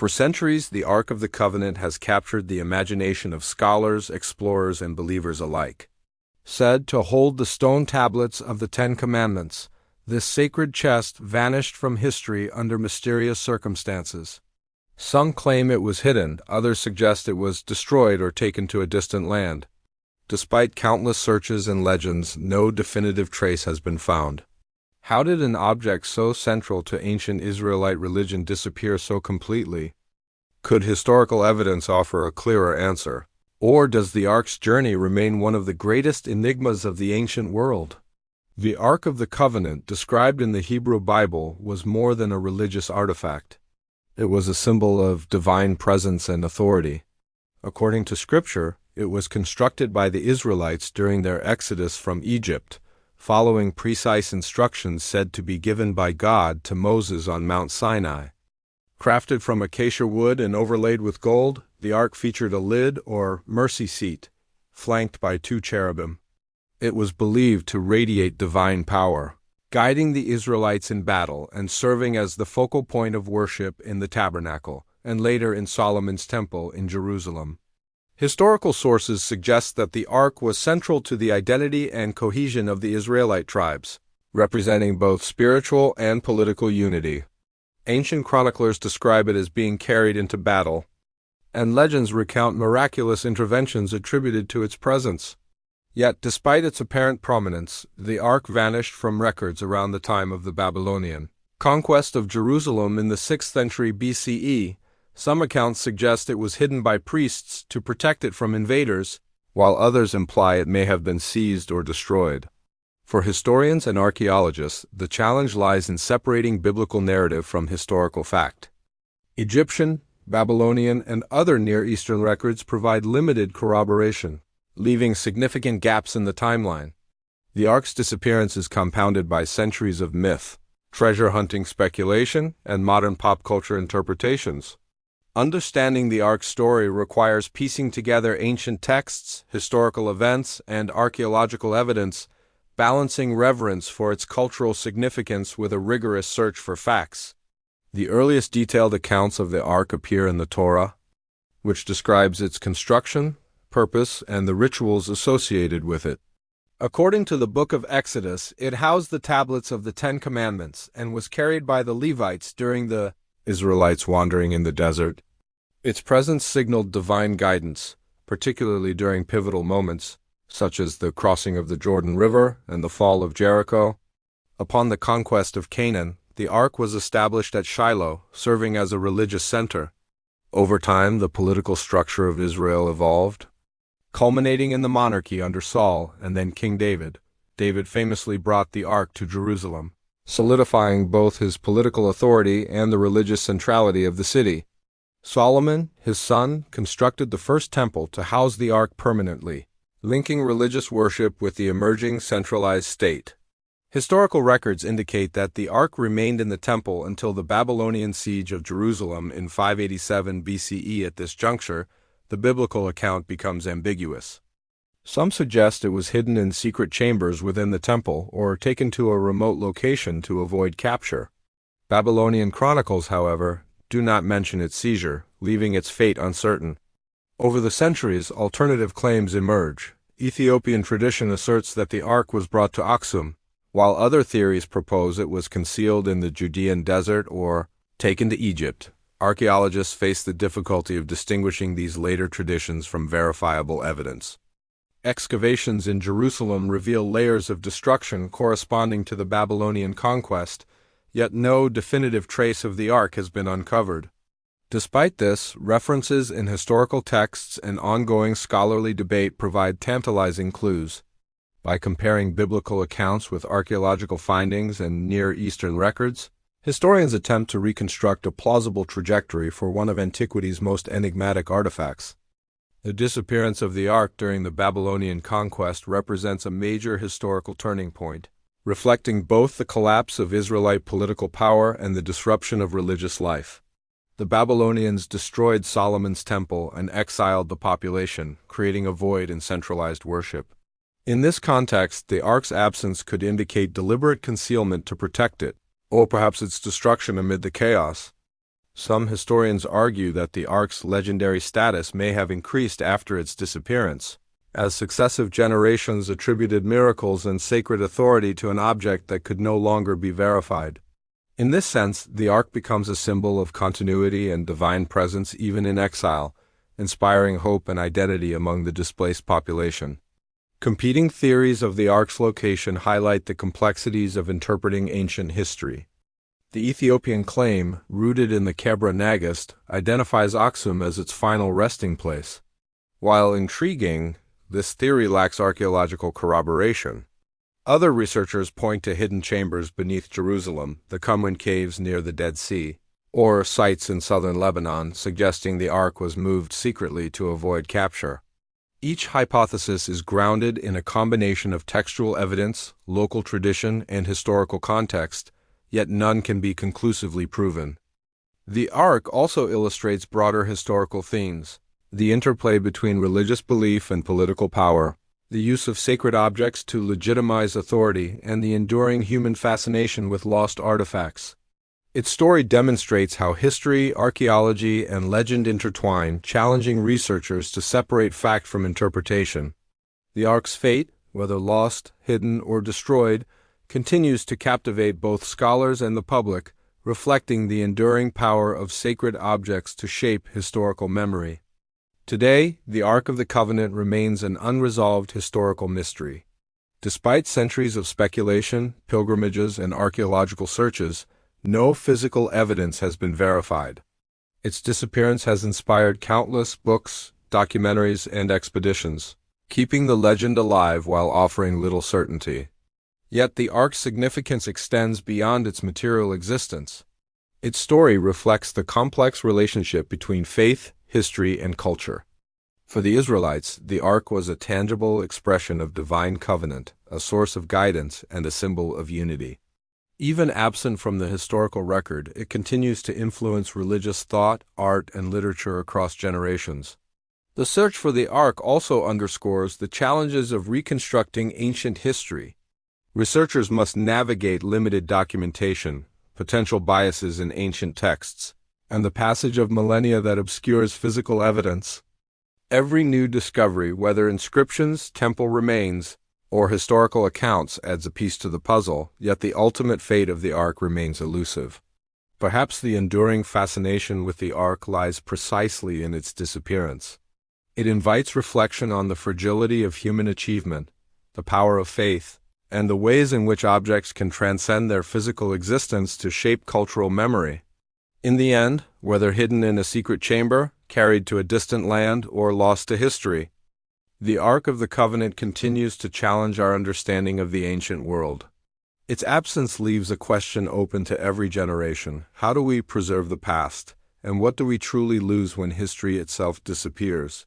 For centuries, the Ark of the Covenant has captured the imagination of scholars, explorers, and believers alike. Said to hold the stone tablets of the Ten Commandments, this sacred chest vanished from history under mysterious circumstances. Some claim it was hidden, others suggest it was destroyed or taken to a distant land. Despite countless searches and legends, no definitive trace has been found. How did an object so central to ancient Israelite religion disappear so completely? Could historical evidence offer a clearer answer? Or does the Ark's journey remain one of the greatest enigmas of the ancient world? The Ark of the Covenant, described in the Hebrew Bible, was more than a religious artifact. It was a symbol of divine presence and authority. According to Scripture, it was constructed by the Israelites during their exodus from Egypt, following precise instructions said to be given by God to Moses on Mount Sinai. Crafted from acacia wood and overlaid with gold, the ark featured a lid or mercy seat, flanked by two cherubim. It was believed to radiate divine power, guiding the Israelites in battle and serving as the focal point of worship in the tabernacle, and later in Solomon's temple in Jerusalem. Historical sources suggest that the ark was central to the identity and cohesion of the Israelite tribes, representing both spiritual and political unity. Ancient chroniclers describe it as being carried into battle, and legends recount miraculous interventions attributed to its presence. Yet, despite its apparent prominence, the ark vanished from records around the time of the Babylonian conquest of Jerusalem in the 6th century BCE. Some accounts suggest it was hidden by priests to protect it from invaders, while others imply it may have been seized or destroyed. For historians and archaeologists, the challenge lies in separating biblical narrative from historical fact. Egyptian, Babylonian, and other Near Eastern records provide limited corroboration, leaving significant gaps in the timeline. The ark's disappearance is compounded by centuries of myth, treasure hunting speculation, and modern pop culture interpretations. Understanding the ark's story requires piecing together ancient texts, historical events, and archaeological evidence, balancing reverence for its cultural significance with a rigorous search for facts. The earliest detailed accounts of the ark appear in the Torah, which describes its construction, purpose, and the rituals associated with it. According to the Book of Exodus, it housed the tablets of the Ten Commandments and was carried by the Levites during the Israelites wandering in the desert. Its presence signaled divine guidance, particularly during pivotal moments, such as the crossing of the Jordan River and the fall of Jericho. Upon the conquest of Canaan, the ark was established at Shiloh, serving as a religious center. Over time, the political structure of Israel evolved, culminating in the monarchy under Saul and then King David. David famously brought the ark to Jerusalem, solidifying both his political authority and the religious centrality of the city. Solomon, his son, constructed the first temple to house the ark permanently, linking religious worship with the emerging centralized state. Historical records indicate that the ark remained in the temple until the Babylonian siege of Jerusalem in 587 BCE. At this juncture, the biblical account becomes ambiguous. Some suggest it was hidden in secret chambers within the temple or taken to a remote location to avoid capture. Babylonian chronicles, however, do not mention its seizure, leaving its fate uncertain. Over the centuries, alternative claims emerge. Ethiopian tradition asserts that the ark was brought to Aksum, while other theories propose it was concealed in the Judean desert or taken to Egypt. Archaeologists face the difficulty of distinguishing these later traditions from verifiable evidence. Excavations in Jerusalem reveal layers of destruction corresponding to the Babylonian conquest, yet no definitive trace of the ark has been uncovered. Despite this, references in historical texts and ongoing scholarly debate provide tantalizing clues. By comparing biblical accounts with archaeological findings and Near Eastern records, historians attempt to reconstruct a plausible trajectory for one of antiquity's most enigmatic artifacts. The disappearance of the ark during the Babylonian conquest represents a major historical turning point, reflecting both the collapse of Israelite political power and the disruption of religious life. The Babylonians destroyed Solomon's temple and exiled the population, creating a void in centralized worship. In this context, the ark's absence could indicate deliberate concealment to protect it, or perhaps its destruction amid the chaos. Some historians argue that the Ark's legendary status may have increased after its disappearance, as successive generations attributed miracles and sacred authority to an object that could no longer be verified. In this sense, the Ark becomes a symbol of continuity and divine presence even in exile, inspiring hope and identity among the displaced population. Competing theories of the Ark's location highlight the complexities of interpreting ancient history. The Ethiopian claim, rooted in the Kebra Nagast, identifies Aksum as its final resting place. While intriguing, this theory lacks archaeological corroboration. Other researchers point to hidden chambers beneath Jerusalem, the Qumran caves near the Dead Sea, or sites in southern Lebanon, suggesting the Ark was moved secretly to avoid capture. Each hypothesis is grounded in a combination of textual evidence, local tradition, and historical context, yet none can be conclusively proven. The Ark also illustrates broader historical themes: the interplay between religious belief and political power, the use of sacred objects to legitimize authority, and the enduring human fascination with lost artifacts. Its story demonstrates how history, archaeology, and legend intertwine, challenging researchers to separate fact from interpretation. The Ark's fate, whether lost, hidden, or destroyed, continues to captivate both scholars and the public, reflecting the enduring power of sacred objects to shape historical memory. Today, the Ark of the Covenant remains an unresolved historical mystery. Despite centuries of speculation, pilgrimages, and archaeological searches, no physical evidence has been verified. Its disappearance has inspired countless books, documentaries, and expeditions, keeping the legend alive while offering little certainty. Yet the Ark's significance extends beyond its material existence. Its story reflects the complex relationship between faith, history, and culture. For the Israelites, the Ark was a tangible expression of divine covenant, a source of guidance, and a symbol of unity. Even absent from the historical record, it continues to influence religious thought, art, and literature across generations. The search for the Ark also underscores the challenges of reconstructing ancient history. Researchers must navigate limited documentation, potential biases in ancient texts, and the passage of millennia that obscures physical evidence. Every new discovery, whether inscriptions, temple remains, or historical accounts, adds a piece to the puzzle, yet the ultimate fate of the Ark remains elusive. Perhaps the enduring fascination with the Ark lies precisely in its disappearance. It invites reflection on the fragility of human achievement, the power of faith, and the ways in which objects can transcend their physical existence to shape cultural memory. In the end, whether hidden in a secret chamber, carried to a distant land, or lost to history, the Ark of the Covenant continues to challenge our understanding of the ancient world. Its absence leaves a question open to every generation: how do we preserve the past, and what do we truly lose when history itself disappears?